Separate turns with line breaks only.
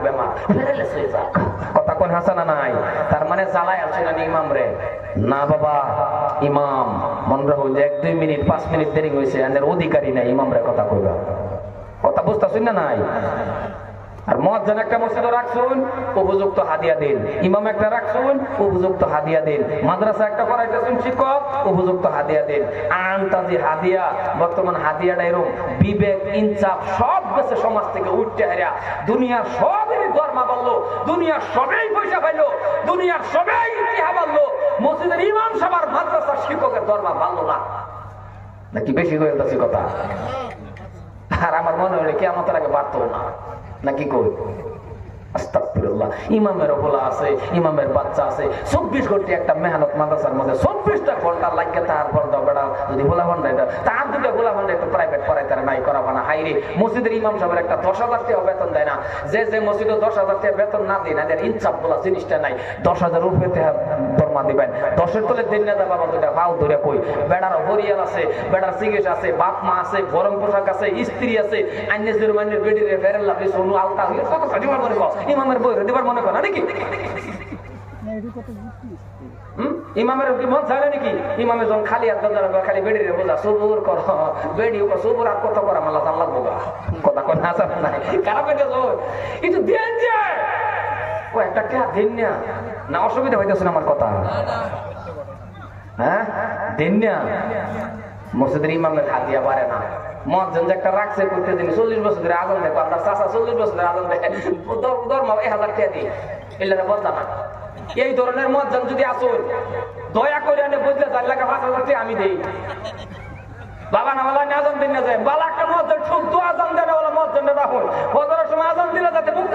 বেমার ফেরেলেস হয়ে যাক। কথা কোন হাসানা নাই? তার মানে জ্বালায় আছে না ইমাম রে? না বাবা, ইমাম মনে রাখো যে 1-2 মিনিট 5 মিনিট দেরি হয়েছে, এর অধিকারী নাই ইমাম রে কথা কইবা। কথা বুঝতেছেন না নাই? আর মুয়াজ্জিন একটা মসজিদে রাখছুন, উপযুক্ত হাদিয়া দিন। ইমাম একটা রাখছুন, উপযুক্ত হাদিয়া দিন। মাদ্রাসা একটা করাইতেছেন শিক্ষক, উপযুক্ত হাদিয়া দিন। আনতাজি হাদিয়া, বর্তমান হাদিয়াটা এরকম বিবেক ইনসাফ সব গেছে সমাজ থেকে উঠতে হারিয়া। দুনিয়ার সবেরই ধর্মা বললো, দুনিয়ার সবাই পয়সা পাইলো, দুনিয়ার সবাই ইতিহা বললো, মসজিদের ইমাম সবার মাদ্রাসার শিক্ষকের ধর্মা ভালো না। নাকি বেশি হয়ে যাচ্ছে কথা? আর আমার মনে হলে কিয়ামতের আগে বাড়তো না নাকি কই? আস্তাগফিরুল্লাহ। ইমামের ওপলা আছে, ইমামের বাচ্চা আছে, 24 ঘন্টা একটা মেহনত মাদ্রাসার মধ্যে 24টা ঘন্টা লাগিয়ে তারপর দাও বেড়া যদি গোলা ভান্ডাই দাও তার দুটো গোলা ভান্ডাই একটু প্রাইভেট পড়াই তারা নাই করাবো না। হাইরে মসজিদের ইমাম সাহেবের একটা 10,000 টাকা বেতন দেয় না। যে মসজিদে 10,000 টাকা বেতন না দেয় না, এদের ইনসাফ বলা জিনিসটা নাই। 10,000 উপরে ধর্মা দিবেন, 10-এর তলে দিন না বাবা, দুটা পাও ধরে কই বেড়ার হরিয়াল আছে, বেড়ার চিকিৎসা আছে, বাপ মা আছে, গরম পোশাক আছে, স্ত্রী আছে, আইনের মাইনের বেডিরে ফেরেল লাগবে সোনু আলতা হয়ে কত সাজিবার মনে কর ইমামের বই দিবার মনে কর না নাকি? ইমামের কি মন চাইলে নাকি? ইমামে যখন খালি হাত দাঁড়া খালি বেডিরে বোঝা সবুর কর, বেডি সবুর আর কত করা মাল্লা জান লাগবো গা। কথা কর না নাই খারাপ হয়ে গেছে একটু দেন যে ও একটা কে দেন না, অসুবিধা হইতেছে না আমার কথা? হ্যাঁ দেন না। মসজিদের ইমামের হাদিয়া পারে না। মুয়াজ্জিন যে একটা রাখছে করতে দিন 40 বছর ধরে আগুন দেখো, আপনার চাচা 40 বছর ধরে আগুন দেখে ধর্ম 1000 টাকা দিয়ে এলাকা বদলা না। এই ধরনের মুয়াজ্জিন যদি আসুন দয়া করে এনে বদলে 4 লাখ 5,000 টাকা আমি দেই। বাবা না বলা আজান দিন না যায় বালা একটা মুয়াজ্জিন শুদ্ধ আজান দেয় না, বলা মুয়াজ্জিনটা রাখুন ফজরের সময় আজান দিলে যাতে মুক্ত